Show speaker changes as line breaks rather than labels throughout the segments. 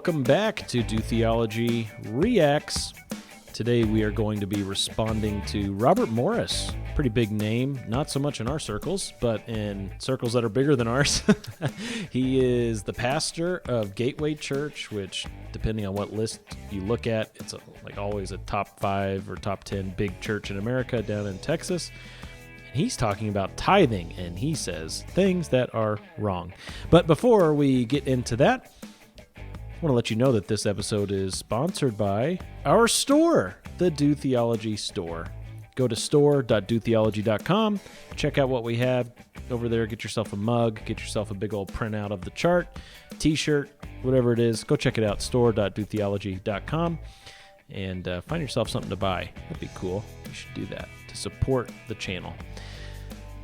welcome back to Do Theology Reacts. Today we are going to be responding to Robert Morris. Pretty big name, not so much in our circles, but in circles that are bigger than ours. He is the pastor of Gateway Church, which, depending on what list you look at, it's like always a top 5 or top 10 big church in America down in Texas. He's talking about tithing, and he says things that are wrong. But before we get into that, I want to let you know that this episode is sponsored by our store, the Do Theology Store. Go to store.dotheology.com, check out what we have over there, get yourself a mug, get yourself a big old printout of the chart, t-shirt, whatever it is. Go check it out, store.dotheology.com, and find yourself something to buy. That'd be cool. You should do that to support the channel.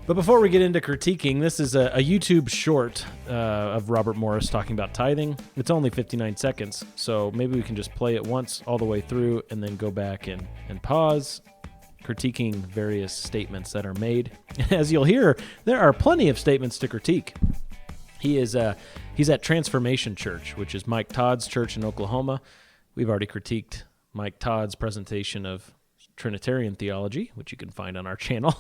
But before we get into critiquing, this is a YouTube short of Robert Morris talking about tithing. It's only 59 seconds, so maybe we can just play it once all the way through and then go back and pause, critiquing various statements that are made. As you'll hear, there are plenty of statements to critique. He's at Transformation Church, which is Mike Todd's church in Oklahoma. We've already critiqued Mike Todd's presentation of Trinitarian theology, which you can find on our channel.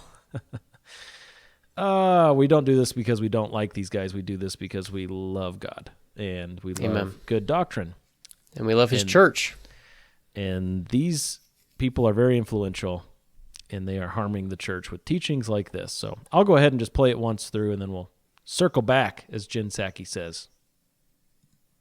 We don't do this because we don't like these guys. We do this because we love God and we love good doctrine.
And we love his church.
And these people are very influential, and they are harming the church with teachings like this. So I'll go ahead and just play it once through, and then we'll circle back, as Jen Psaki says.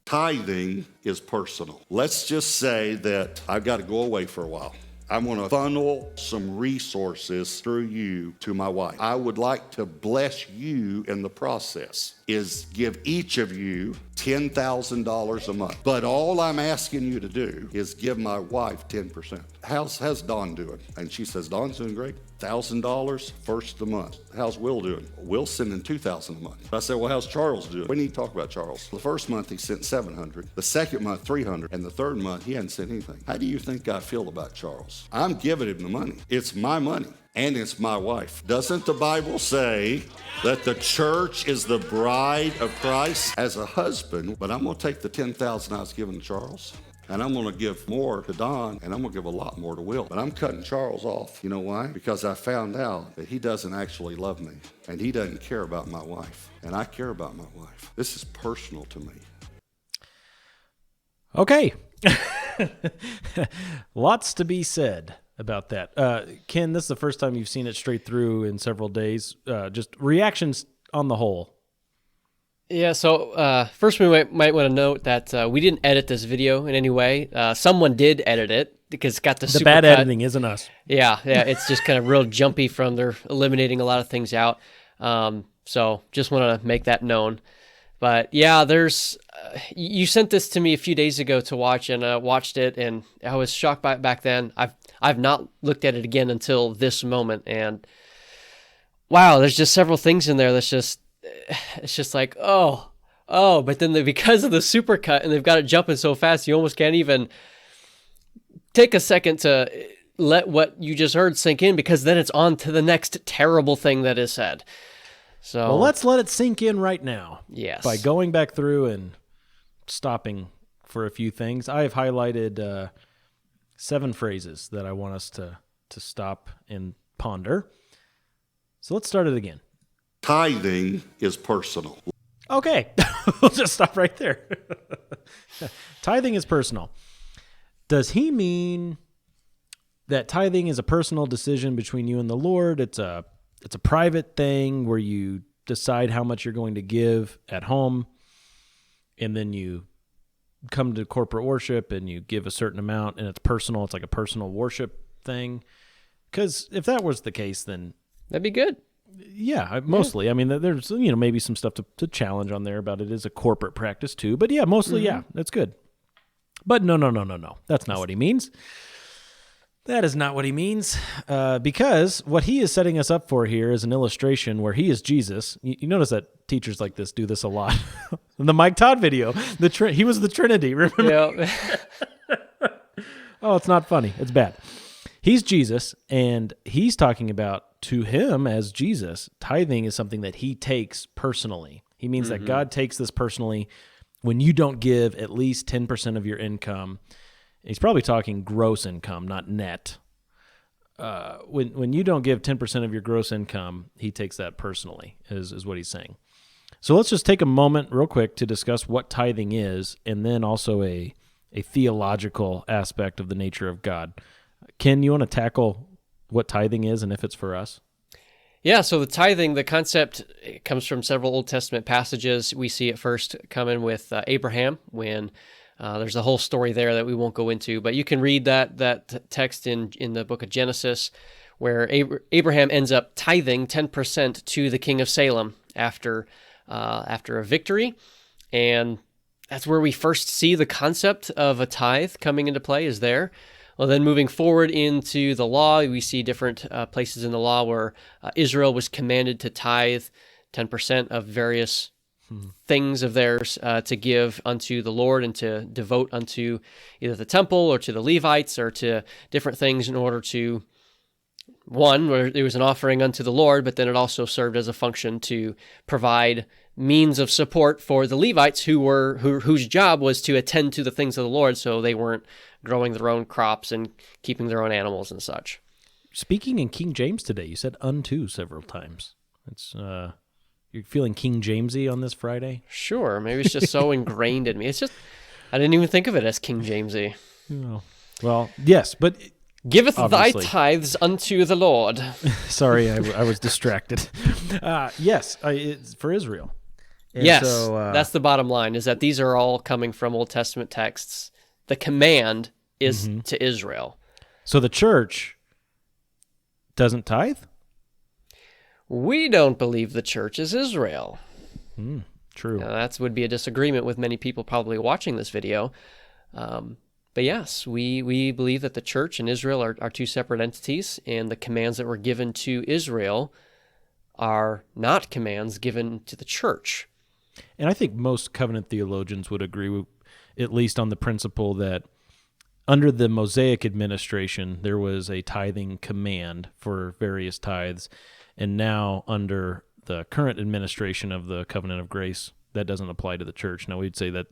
Tithing is personal. Let's just say that I've got to go away for a while. I'm going to funnel some resources through you to my wife. I would like to bless you in the process, is give each of you $10,000 a month. But all I'm asking you to do is give my wife 10%. How's Dawn doing? And she says, Dawn's doing great. $1,000 first of the month. How's Will doing? Will's sending $2,000 a month. I said, well, how's Charles doing? We need to talk about Charles. The first month he sent $700. The second month, $300. And the third month, he hadn't sent anything. How do you think I feel about Charles? I'm giving him the money. It's my money. And it's my wife. Doesn't the Bible say that the church is the bride of Christ? As a husband, but I'm going to take the $10,000 I was giving to Charles, and I'm going to give more to Don, and I'm going to give a lot more to Will. But I'm cutting Charles off. You know why? Because I found out that he doesn't actually love me, and he doesn't care about my wife, and I care about my wife. This is personal to me.
Okay. Lots to be said about that. Ken, this is the first time you've seen it straight through in several days. Just reactions on the whole.
Yeah, so first we might want to note that we didn't edit this video in any way. Someone did edit it because it's got the super
bad
cut.
editing isn't us.
Yeah, it's just kind of real jumpy from they're eliminating a lot of things out. So just want to make that known. But yeah, there's you sent this to me a few days ago to watch, and I watched it, and I was shocked by it back then. I've not looked at it again until this moment, and wow, there's just several things in there that's just it's just like oh, but then because of the supercut and they've got it jumping so fast, you almost can't even take a second to let what you just heard sink in, because then it's on to the next terrible thing that is said. So
well, let's let it sink in right now.
Yes.
By going back through and stopping for a few things. I have highlighted 7 phrases that I want us to stop and ponder. So let's start it again.
Tithing is personal.
Okay. We'll just stop right there. Tithing is personal. Does he mean that tithing is a personal decision between you and the Lord? It's a private thing where you decide how much you're going to give at home, and then you come to corporate worship and you give a certain amount, and it's personal. It's like a personal worship thing. Because if that was the case, then
that'd be good.
Yeah, mostly. Yeah. I mean, there's maybe some stuff to challenge on there about it is a corporate practice too. But yeah, mostly, yeah, that's good. But no. That's not what he means. That is not what he means, because what he is setting us up for here is an illustration where he is Jesus. You notice that teachers like this do this a lot. In the Mike Todd video, he was the Trinity, remember?
Yeah.
Oh, it's not funny. It's bad. He's Jesus, and he's talking about, to him as Jesus, tithing is something that he takes personally. He means that God takes this personally, when you don't give at least 10% of your income, he's probably talking gross income, not net. When you don't give 10% of your gross income, he takes that personally, is what he's saying. So let's just take a moment real quick to discuss what tithing is, and then also a theological aspect of the nature of God. Ken, you want to tackle what tithing is and if it's for us?
Yeah, so the tithing, the concept comes from several Old Testament passages. We see it first coming with Abraham when there's a whole story there that we won't go into, but you can read that text in the book of Genesis where Abraham ends up tithing 10% to the king of Salem after a victory, and that's where we first see the concept of a tithe coming into play is there. Well, then moving forward into the law, we see different places in the law where Israel was commanded to tithe 10% of various things of theirs to give unto the Lord and to devote unto either the temple or to the Levites or to different things in order to, one, where it was an offering unto the Lord, but then it also served as a function to provide means of support for the Levites whose job was to attend to the things of the Lord, so they weren't growing their own crops and keeping their own animals and such.
Speaking in King James today, you said unto several times. It's you're feeling King Jamesy on this Friday?
Sure, maybe it's just so ingrained in me. It's just I didn't even think of it as King Jamesy.
Oh. Well, yes, but
giveth
obviously.
thy tithes unto the Lord.
Sorry, I was distracted. Yes, it's for Israel. And
yes,
so,
that's the bottom line, is that these are all coming from Old Testament texts. The command is to Israel.
So the church doesn't tithe?
We don't believe the church is Israel.
True.
Now, that would be a disagreement with many people probably watching this video. But yes, we believe that the church and Israel are two separate entities, and the commands that were given to Israel are not commands given to the church.
And I think most covenant theologians would agree with, at least on the principle that under the Mosaic administration, there was a tithing command for various tithes, and now under the current administration of the covenant of grace, that doesn't apply to the church. Now, we'd say that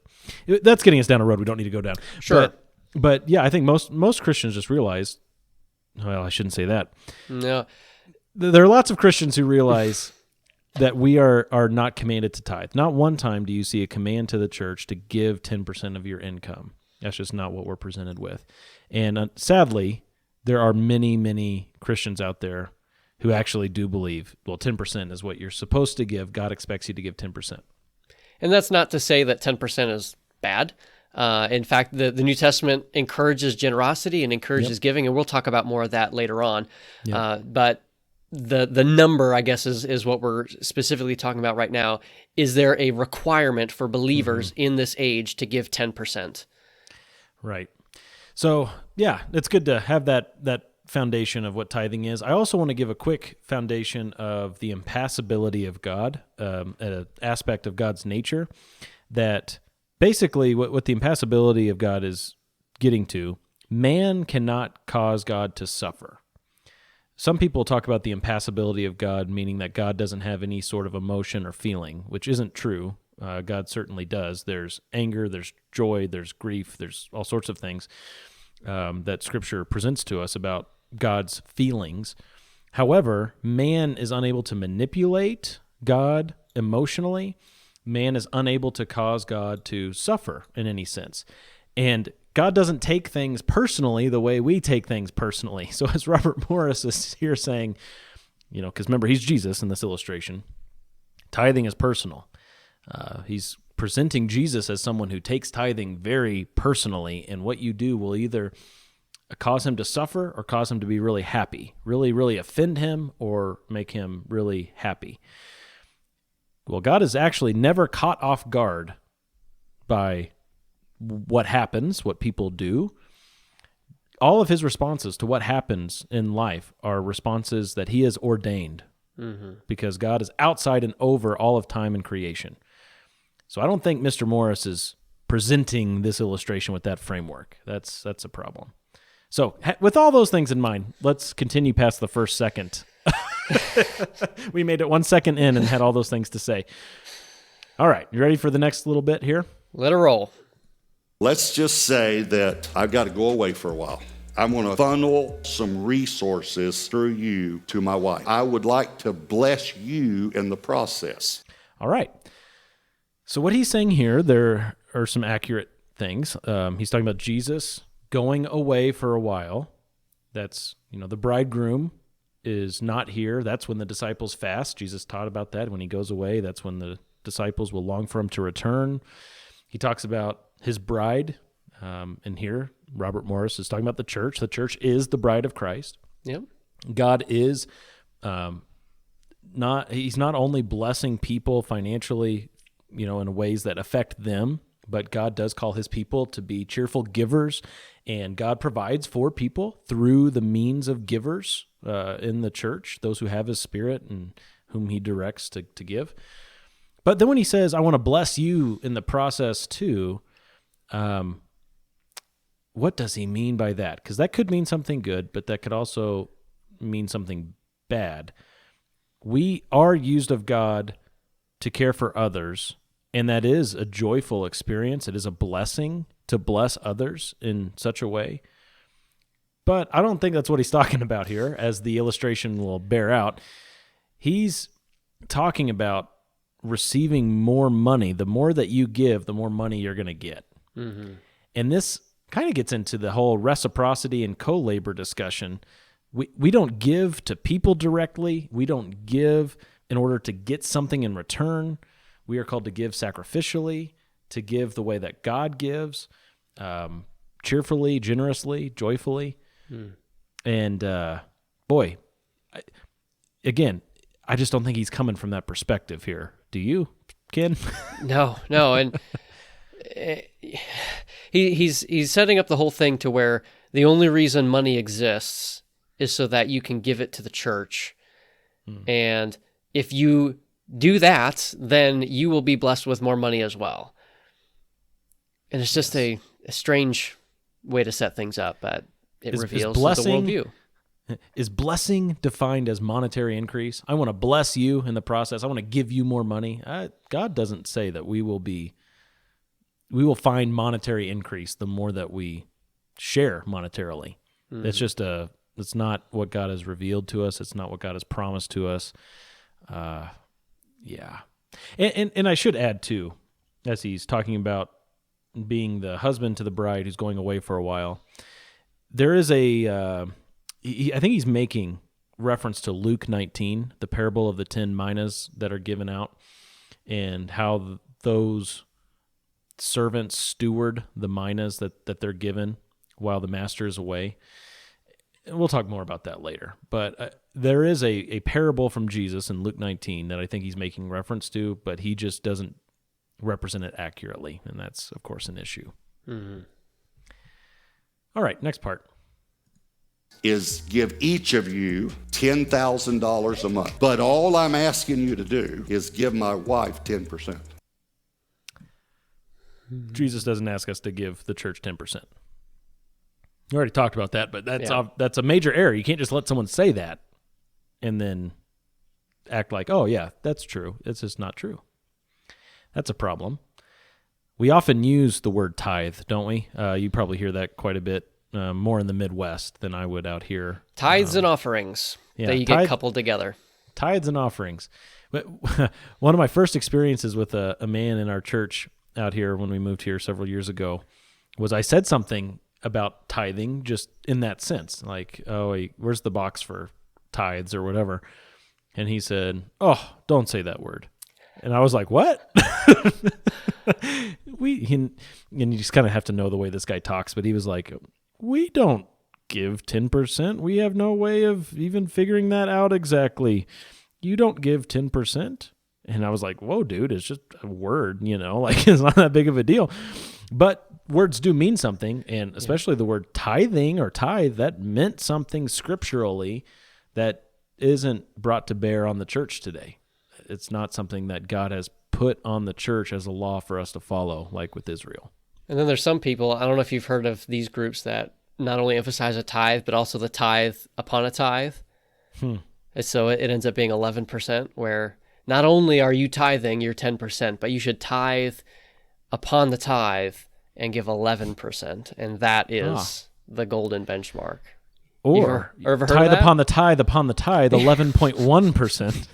that's getting us down a road we don't need to go down.
Sure.
But yeah, I think most Christians just realize, well, I shouldn't say that.
No.
There are lots of Christians who realize that we are not commanded to tithe. Not one time do you see a command to the church to give 10% of your income. That's just not what we're presented with. And sadly, there are many, many Christians out there who actually do believe, well, 10% is what you're supposed to give. God expects you to give 10%.
And that's not to say that 10% is bad. In fact, the New Testament encourages generosity and encourages giving, and we'll talk about more of that later on. But the number, I guess, is what we're specifically talking about right now. Is there a requirement for believers in this age to give 10%?
Right. So, yeah, it's good to have that foundation of what tithing is. I also want to give a quick foundation of the impassibility of God, an aspect of God's nature that basically what the impassibility of God is getting to, man cannot cause God to suffer. Some people talk about the impassibility of God, meaning that God doesn't have any sort of emotion or feeling, which isn't true. God certainly does. There's anger, there's joy, there's grief, there's all sorts of things that Scripture presents to us about God's feelings. However, man is unable to manipulate God emotionally. Man is unable to cause God to suffer in any sense. And God doesn't take things personally the way we take things personally. So as Robert Morris is here saying, because remember, he's Jesus in this illustration, tithing is personal. He's presenting Jesus as someone who takes tithing very personally, and what you do will either cause him to suffer or cause him to be really happy, really, really offend him or make him really happy. Well, God is actually never caught off guard by what happens, what people do. All of his responses to what happens in life are responses that he has ordained because God is outside and over all of time and creation. So I don't think Mr. Morris is presenting this illustration with that framework. That's a problem. So with all those things in mind, let's continue past the first second. We made it 1 second in and had all those things to say. All right, you ready for the next little bit here?
Literal.
Let's just say that I've got to go away for a while. I'm going to funnel some resources through you to my wife. I would like to bless you in the process.
All right. So what he's saying here, there are some accurate things. He's talking about Jesus going away for a while. That's, the bridegroom is not here. That's when the disciples fast. Jesus taught about that. When he goes away, that's when the disciples will long for him to return. He talks about his bride, and here Robert Morris is talking about the church. The church is the bride of Christ.
Yep.
God is he's not only blessing people financially, in ways that affect them, but God does call his people to be cheerful givers, and God provides for people through the means of givers in the church, those who have his spirit and whom he directs to give. But then when he says, I want to bless you in the process too, what does he mean by that? Because that could mean something good, but that could also mean something bad. We are used of God to care for others, and that is a joyful experience. It is a blessing to bless others in such a way. But I don't think that's what he's talking about here, as the illustration will bear out. He's talking about receiving more money. The more that you give, the more money you're going to get. Mm-hmm. And this kind of gets into the whole reciprocity and co-labor discussion. We don't give to people directly. We don't give in order to get something in return. We are called to give sacrificially, to give the way that God gives, cheerfully, generously, joyfully. And boy, I just don't think he's coming from that perspective here. Do you, Ken?
No, and he's setting up the whole thing to where the only reason money exists is so that you can give it to the church. And if you do that, then you will be blessed with more money as well. And it's just a strange way to set things up, but it reveals the worldview.
Is blessing defined as monetary increase? I want to bless you in the process. I want to give you more money. God doesn't say that we will find monetary increase the more that we share monetarily. It's just it's not what God has revealed to us. It's not what God has promised to us. Yeah. And I should add too, as he's talking about being the husband to the bride who's going away for a while, there is I think he's making reference to Luke 19, the parable of the 10 minas that are given out, and how those servants steward the minas that they're given while the master is away. And we'll talk more about that later. But there is a parable from Jesus in Luke 19 that I think he's making reference to, but he just doesn't represent it accurately, and that's, of course, an issue. Mm-hmm. All right, next part.
Is give each of you $10,000 a month. But all I'm asking you to do is give my wife 10%.
Jesus doesn't ask us to give the church 10%. We already talked about that, but that's a major error. You can't just let someone say that and then act like, oh, yeah, that's true. It's just not true. That's a problem. We often use the word tithe, don't we? You probably hear that quite a bit. More in the Midwest than I would out here.
Tithes and offerings that you get coupled together.
Tithes and offerings. But one of my first experiences with a man in our church out here when we moved here several years ago was I said something about tithing just in that sense. Like, oh, where's the box for tithes or whatever? And he said, oh, don't say that word. And I was like, what? And you just kind of have to know the way this guy talks, but he was like, we don't give 10%. We have no way of even figuring that out exactly. You don't give 10%? And I was like, whoa, dude, it's just a word, like it's not that big of a deal. But words do mean something, and especially the word tithing or tithe, that meant something scripturally that isn't brought to bear on the church today. It's not something that God has put on the church as a law for us to follow, like with Israel. And
then there's some people, I don't know if you've heard of these groups that not only emphasize a tithe, but also the tithe upon a tithe. And so it ends up being 11%, where not only are you tithing your 10%, but you should tithe upon the tithe and give 11%, and that is the golden benchmark.
Or
ever heard of
tithe
that?
upon the tithe upon the tithe, 11.1%.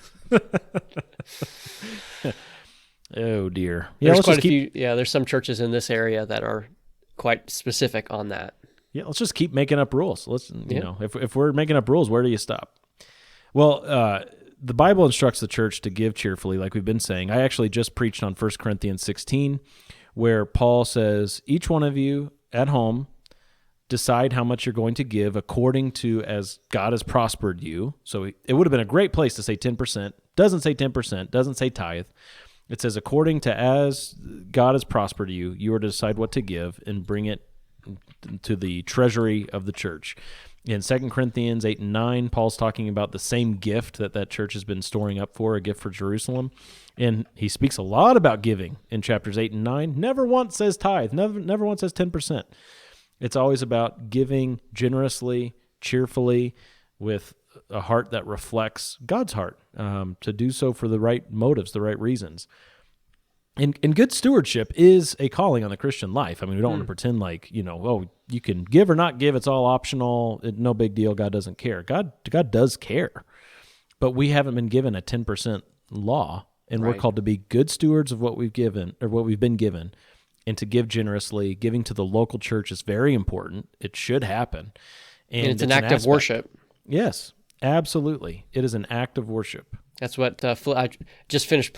Oh dear. Yeah,
There's
let's
quite
just
a few. Yeah, there's some churches in this area that are quite specific on that.
Yeah, let's just keep making up rules. You know, if we're making up rules, where do you stop? Well, the Bible instructs the church to give cheerfully, like we've been saying. I actually just preached on 1 Corinthians 16, where Paul says, each one of you at home, decide how much you're going to give according to as God has prospered you. So it would have been a great place to say 10%. Doesn't say 10%, doesn't say tithe. It says, according to as God has prospered you, you are to decide what to give and bring it to the treasury of the church. In 2 Corinthians 8 and 9, Paul's talking about the same gift that church has been storing up for, a gift for Jerusalem. And he speaks a lot about giving in chapters 8 and 9. Never once says tithe, never once says 10%. It's always about giving generously, cheerfully, with a heart that reflects God's heart, to do so for the right motives, the right reasons. And good stewardship is a calling on the Christian life. I mean, we don't want to pretend like, you can give or not give. It's all optional. No big deal. God doesn't care. God does care. But we haven't been given a 10% law, and we're called to be good stewards of what we've given or what we've been given, and to give generously. Giving to the local church is very important. It should happen.
And it's an act of worship.
Yes, absolutely. It is an act of worship.
That's what I just finished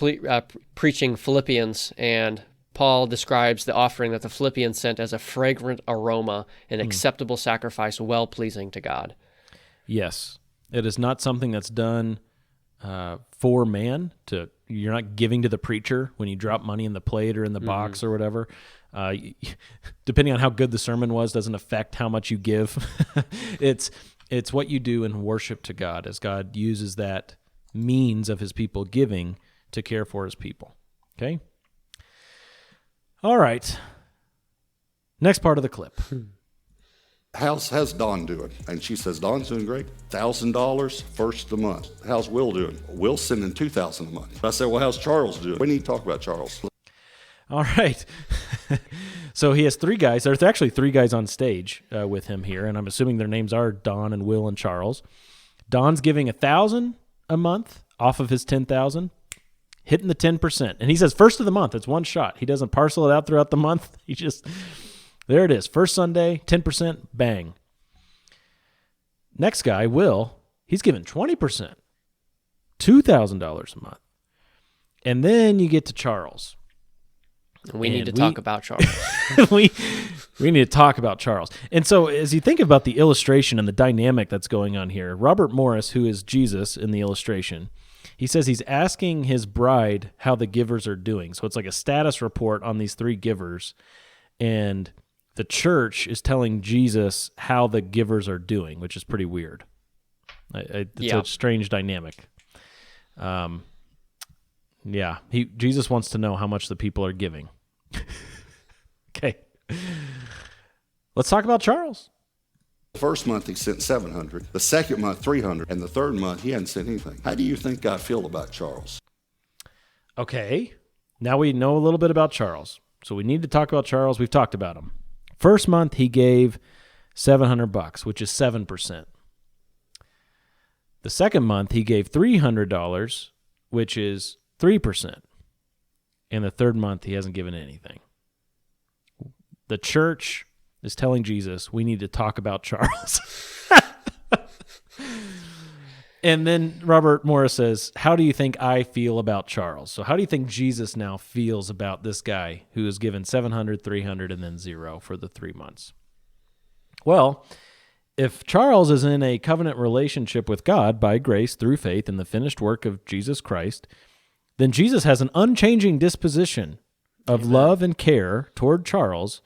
preaching Philippians, and Paul describes the offering that the Philippians sent as a fragrant aroma, an acceptable sacrifice, well-pleasing to God.
Yes. It is not something that's done for man. You're not giving to the preacher when you drop money in the plate or in the box or whatever. Depending on how good the sermon was, doesn't affect how much you give. It's what you do in worship to God, as God uses that means of his people giving to care for his people. Okay? All right. Next part of the clip.
How's Dawn doing? And she says, Dawn's doing great. $1,000 first of the month. How's Will doing? Will's sending $2,000 a month. I said, well, how's Charles doing? We need to talk about Charles.
All right. So he has three guys. There's actually three guys on stage with him here, and I'm assuming their names are Don and Will and Charles. Don's giving $1,000 a month off of his $10,000, hitting the 10%. And he says first of the month, it's one shot. He doesn't parcel it out throughout the month. He just, there it is. First Sunday, 10%, bang. Next guy, Will, he's giving 20%, $2,000 a month. And then you get to Charles.
We need to talk about Charles.
we need to talk about Charles. And so as you think about the illustration and the dynamic that's going on here, Robert Morris, who is Jesus in the illustration, he says he's asking his bride how the givers are doing. So it's like a status report on these three givers, and the church is telling Jesus how the givers are doing, which is pretty weird. It's a strange dynamic. Yeah, Jesus wants to know how much the people are giving. Okay. Let's talk about Charles.
The first month he sent $700, the second month $300, and the third month he hadn't sent anything. How do you think God feel about Charles?
Okay. Now we know a little bit about Charles. So we need to talk about Charles. We've talked about him. First month he gave $700, which is 7%. The second month he gave $300, which is 3%. And the third month, he hasn't given anything. The church is telling Jesus, we need to talk about Charles. And then Robert Morris says, how do you think I feel about Charles? So how do you think Jesus now feels about this guy who is given 700, 300, and then 0 for the 3 months? Well, if Charles is in a covenant relationship with God by grace through faith in the finished work of Jesus Christ, then Jesus has an unchanging disposition of love and care toward Charles,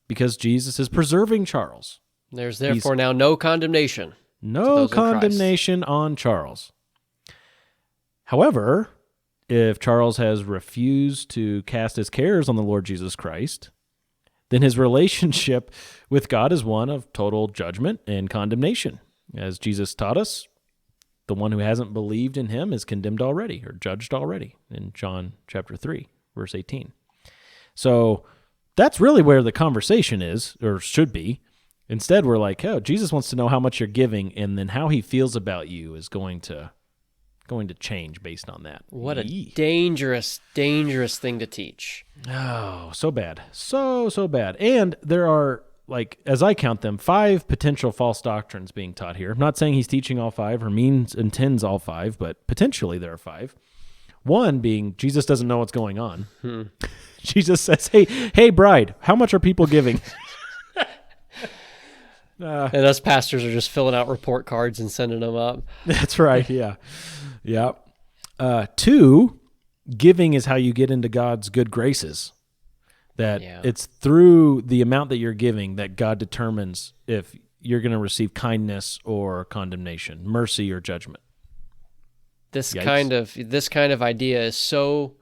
because Jesus is preserving Charles.
There's therefore now no condemnation.
No condemnation on Charles. However, if Charles has refused to cast his cares on the Lord Jesus Christ, then his relationship with God is one of total judgment and condemnation. As Jesus taught us, the one who hasn't believed in him is condemned already or judged already in John chapter 3, verse 18. So that's really where the conversation is, or should be. Instead, we're like, oh, Jesus wants to know how much you're giving, and then how he feels about you is going to change based on that.
What a dangerous, dangerous thing to teach.
Oh, so bad. So bad. And there are, like, as I count them, 5 potential false doctrines being taught here. I'm not saying he's teaching all 5 or intends all 5, but potentially there are 5. One being Jesus doesn't know what's going on. Jesus says, hey, bride, how much are people giving?
And us pastors are just filling out report cards and sending them up.
That's right, yeah. Yeah. 2, giving is how you get into God's good graces. That it's through the amount that you're giving that God determines if you're going to receive kindness or condemnation, mercy or judgment.
This kind of idea is so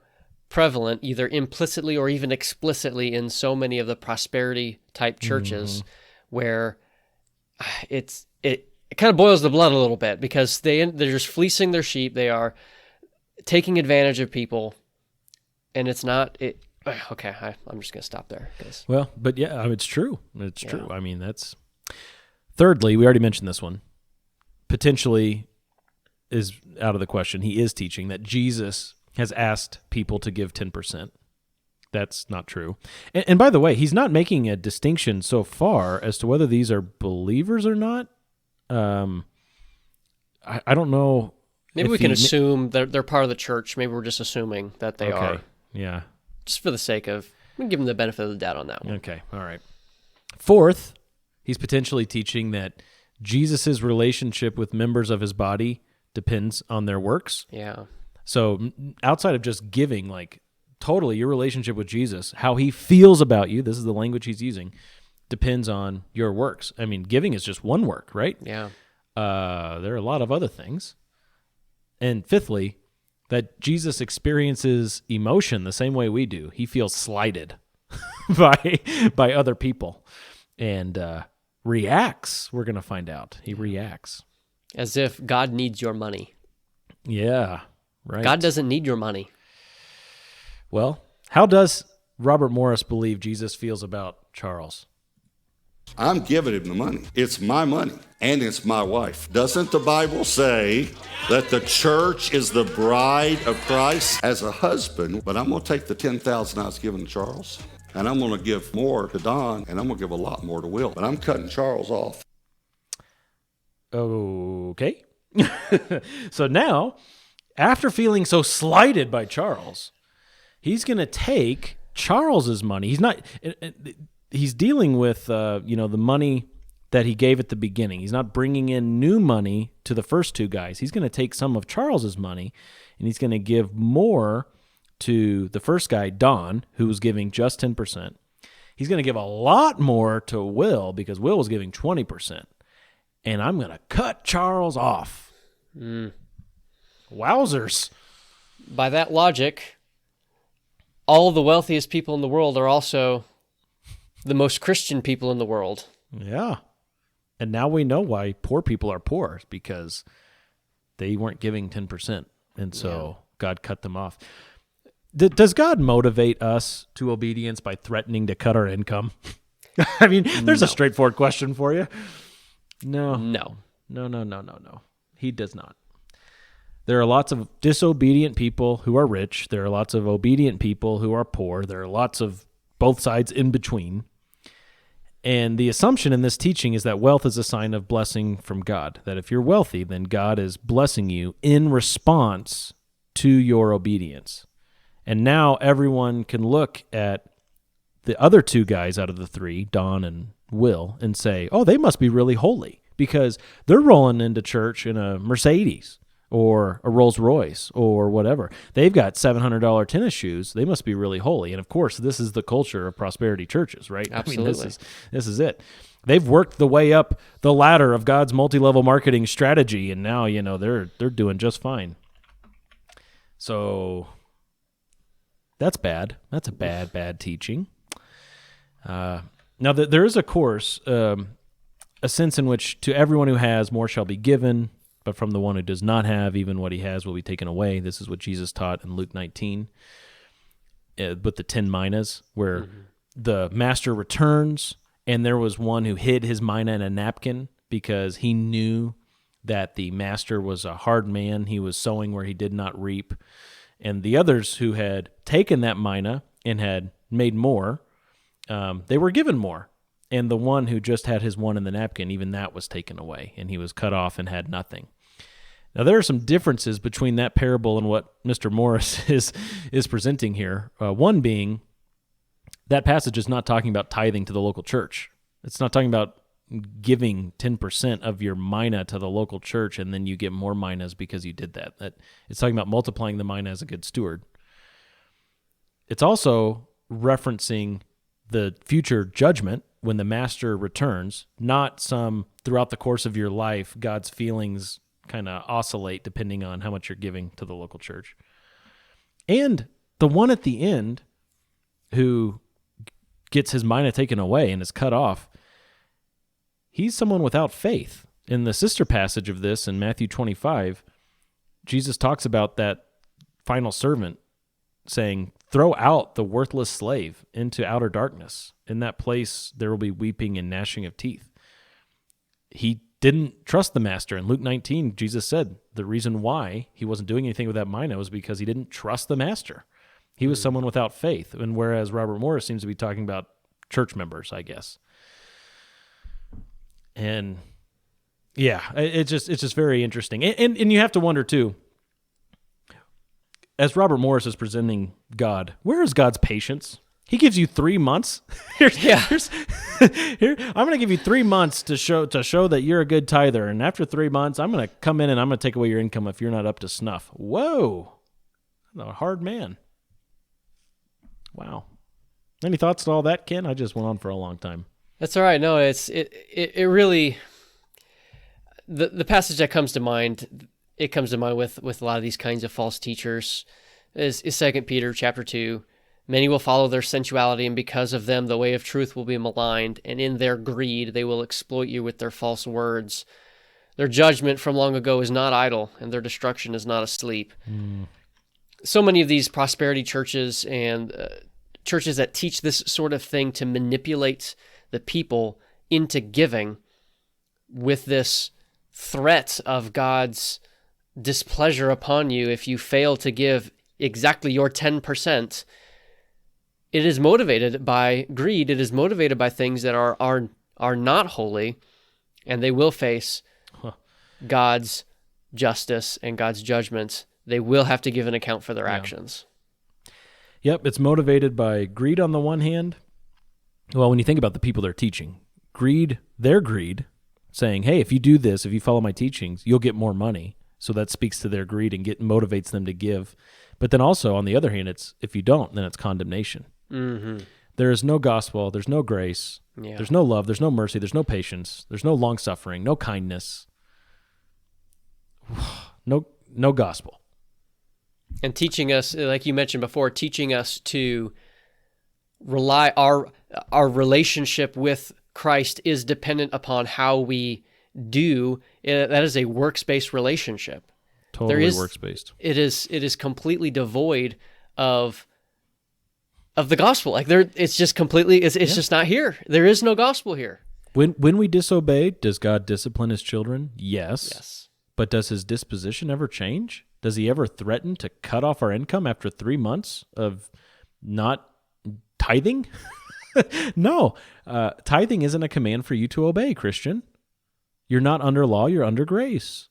prevalent, either implicitly or even explicitly, in so many of the prosperity type churches, where it kind of boils the blood a little bit, because they're just fleecing their sheep. They are taking advantage of people, and it's not it. Okay, I'm just gonna stop there.
Well, but yeah, it's true. It's true. I mean, that's. Thirdly, we already mentioned this one. Potentially is out of the question. He is teaching that Jesus has asked people to give 10%. That's not true. And by the way, he's not making a distinction so far as to whether these are believers or not. I don't know.
Maybe we can assume they're part of the church. Maybe we're just assuming that they are.
Yeah.
Just for the sake of, we can give them the benefit of the doubt on that one.
Okay. All right. Fourth, he's potentially teaching that Jesus' relationship with members of his body depends on their works.
Yeah.
So outside of just giving, like, totally your relationship with Jesus, how he feels about you, this is the language he's using, depends on your works. I mean, giving is just one work, right?
Yeah.
There are a lot of other things. And fifthly, that Jesus experiences emotion the same way we do. He feels slighted by other people and reacts. We're going to find out. He reacts.
As if God needs your money.
Yeah, right.
God doesn't need your money.
Well, how does Robert Morris believe Jesus feels about Charles?
I'm giving him the money. It's my money, and it's my wife. Doesn't the Bible say that the church is the bride of Christ? As a husband, but I'm going to take the $10,000 I was giving to Charles, and I'm going to give more to Don, and I'm going to give a lot more to Will. But I'm cutting Charles off.
Okay. So now, after feeling so slighted by Charles, he's going to take Charles's money. He's dealing with the money that he gave at the beginning. He's not bringing in new money to the first 2 guys. He's going to take some of Charles's money, and he's going to give more to the first guy, Don, who was giving just 10%. He's going to give a lot more to Will, because Will was giving 20%. And I'm going to cut Charles off. Wowzers.
By that logic, all the wealthiest people in the world are also the most Christian people in the world.
Yeah. And now we know why poor people are poor, because they weren't giving 10%. And so God cut them off. Does God motivate us to obedience by threatening to cut our income? I mean, there's a straightforward question for you. No. He does not. There are lots of disobedient people who are rich. There are lots of obedient people who are poor. There are lots of both sides in between. And the assumption in this teaching is that wealth is a sign of blessing from God. That if you're wealthy, then God is blessing you in response to your obedience. And now everyone can look at the other 2 guys out of the 3, Don and Will, and say, oh, they must be really holy, because they're rolling into church in a Mercedes or a Rolls Royce or whatever. They've got $700 tennis shoes. They must be really holy. And of course, this is the culture of prosperity churches, right?
Absolutely.
I mean, this is it. They've worked the way up the ladder of God's multi-level marketing strategy, and now, they're doing just fine. So that's bad. That's a bad teaching. Now, there is a course, a sense in which to everyone who has, more shall be given, but from the one who does not have, even what he has will be taken away. This is what Jesus taught in Luke 19. with the 10 minas, where the master returns, and there was one who hid his mina in a napkin because he knew that the master was a hard man. He was sowing where he did not reap. And the others who had taken that mina and had made more, they were given more. And the one who just had his one in the napkin, even that was taken away, and he was cut off and had nothing. Now, there are some differences between that parable and what Mr. Morris is presenting here. One being, that passage is not talking about tithing to the local church. It's not talking about giving 10% of your mina to the local church and then you get more minas because you did that. It's talking about multiplying the mina as a good steward. It's also referencing the future judgment when the master returns, not some throughout the course of your life, God's feelings kind of oscillate depending on how much you're giving to the local church. And the one at the end who gets his mina taken away and is cut off, he's someone without faith. In the sister passage of this in Matthew 25, Jesus talks about that final servant saying, throw out the worthless slave into outer darkness. In that place, there will be weeping and gnashing of teeth. He didn't trust the master. In Luke 19, Jesus said the reason why he wasn't doing anything with that mina was because he didn't trust the master. He was someone without faith. And whereas Robert Morris seems to be talking about church members, I guess. And yeah, it's just very interesting. And you have to wonder too, as Robert Morris is presenting God, where is God's patience? He gives you 3 months. Here, I'm going to give you 3 months to show that you're a good tither, and after 3 months, I'm going to come in and I'm going to take away your income if you're not up to snuff. Whoa, a hard man. Wow. Any thoughts to all that, Ken? I just went on for a long time.
That's all right. No, it really, the passage that comes to mind, it comes to mind with a lot of these kinds of false teachers is 2 Peter chapter 2. Many will follow their sensuality, and because of them, the way of truth will be maligned, and in their greed, they will exploit you with their false words. Their judgment from long ago is not idle, and their destruction is not asleep. So many of these prosperity churches and churches that teach this sort of thing to manipulate the people into giving with this threat of God's displeasure upon you if you fail to give exactly your 10%. It is motivated by greed. It is motivated by things that are not holy, and they will face God's justice and God's judgment. They will have to give an account for their actions.
Yep, it's motivated by greed on the one hand. Well, when you think about the people they're teaching, their greed, saying, hey, if you do this, if you follow my teachings, you'll get more money. So that speaks to their greed and motivates them to give. But then also, on the other hand, it's if you don't, then it's condemnation.
Mm-hmm.
There is no gospel, there's no grace, there's no love, there's no mercy, there's no patience, there's no long-suffering, no kindness, no gospel.
And teaching us, like you mentioned before, teaching us to rely, our relationship with Christ is dependent upon how we do. That is a works-based relationship.
Totally works-based.
It is completely devoid of the gospel. Like it's just completely, it's just not here. There is no gospel here.
When we disobey, does God discipline his children? Yes. But does his disposition ever change? Does he ever threaten to cut off our income after 3 months of not tithing? No. Tithing isn't a command for you to obey, Christian. You're not under law, you're under grace.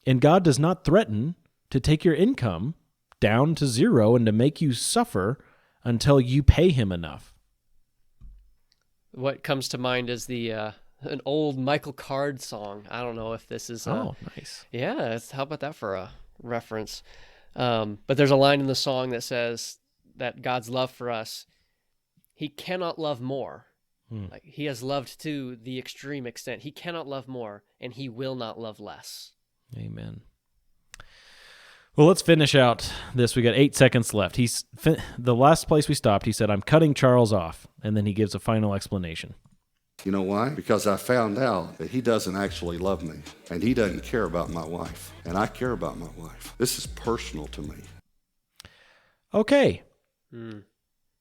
And God does not threaten to take your income down to zero and to make you suffer until you pay him enough.
What comes to mind is an old Michael Card song. I don't know if this is...
nice.
Yeah, how about that for a reference? But there's a line in the song that says that God's love for us, he cannot love more. Like, he has loved to the extreme extent. He cannot love more, and he will not love less.
Amen. Well, let's finish out this. We got 8 seconds left. The last place we stopped, he said, I'm cutting Charles off, and then he gives a final explanation.
You know why? Because I found out that he doesn't actually love me, and he doesn't care about my wife, and I care about my wife. This is personal to me.
Okay.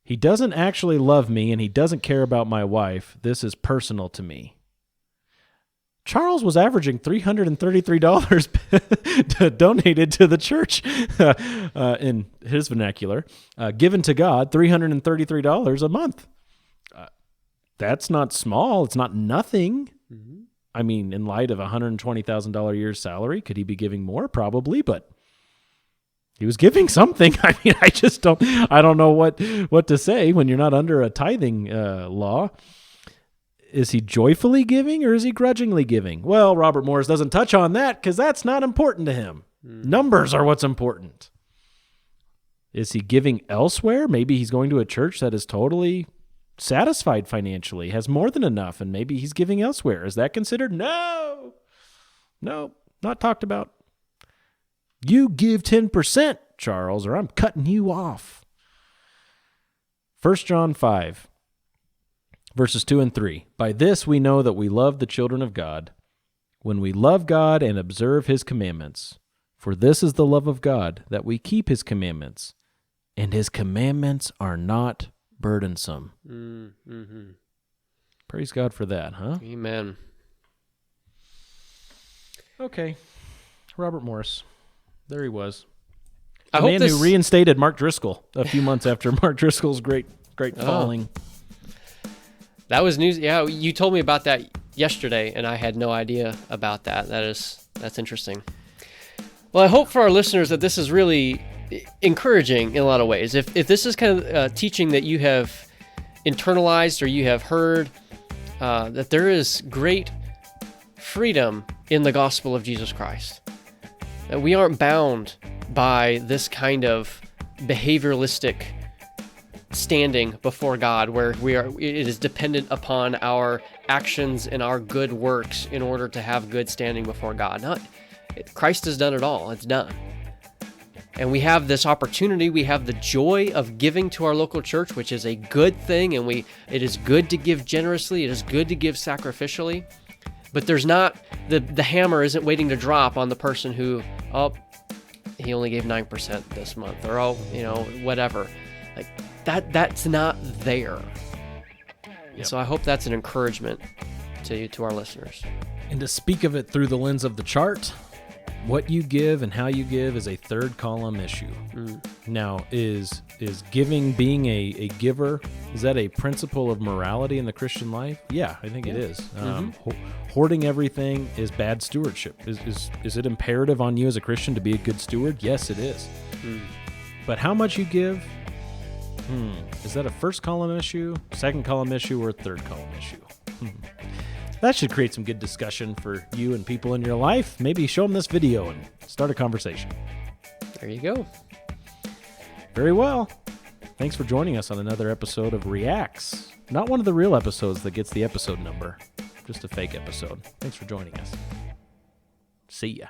He doesn't actually love me, and he doesn't care about my wife. This is personal to me. Charles was averaging $333 donated to the church in his vernacular, given to God $333 a month. That's not small. It's not nothing. Mm-hmm. I mean, in light of a $120,000 a year salary, could he be giving more? Probably, but he was giving something. I mean, I don't know what to say when you're not under a tithing law. Is he joyfully giving or is he grudgingly giving? Well, Robert Morris doesn't touch on that because that's not important to him. Numbers are what's important. Is he giving elsewhere? Maybe he's going to a church that is totally satisfied financially, has more than enough, and maybe he's giving elsewhere. Is that considered? No, not talked about. You give 10%, Charles, or I'm cutting you off. 1 John 5. Verses 2 and 3. By this we know that we love the children of God, when we love God and observe his commandments. For this is the love of God, that we keep his commandments, and his commandments are not burdensome. Mm-hmm. Praise God for that, huh?
Amen.
Okay. Robert Morris. There he was.
The
man who reinstated Mark Driscoll a few months after Mark Driscoll's great falling.
That was news. Yeah, you told me about that yesterday, and I had no idea about that. That's interesting. Well, I hope for our listeners that this is really encouraging in a lot of ways. If this is kind of teaching that you have internalized or you have heard, that there is great freedom in the gospel of Jesus Christ. That we aren't bound by this kind of behavioralistic standing before God, where it is dependent upon our actions and our good works in order to have good standing before God. Christ has done it all. It's done. And we have this opportunity. We have the joy of giving to our local church, which is a good thing. And it is good to give generously. It is good to give sacrificially. But there's not, the hammer isn't waiting to drop on the person who, he only gave 9% this month, or whatever. Like that's not there. Yep. So I hope that's an encouragement to our listeners.
And to speak of it through the lens of the chart, what you give and how you give is a third column issue. Now, is giving, being a giver, is that a principle of morality in the Christian life? Yeah, I think it is. Hoarding everything is bad stewardship. Is it imperative on you as a Christian to be a good steward? Yes, it is. But how much you give, is that a first column issue, second column issue, or a third column issue? That should create some good discussion for you and people in your life. Maybe show them this video and start a conversation.
There you go.
Very well. Thanks for joining us on another episode of Reacts. Not one of the real episodes that gets the episode number, just a fake episode. Thanks for joining us. See ya.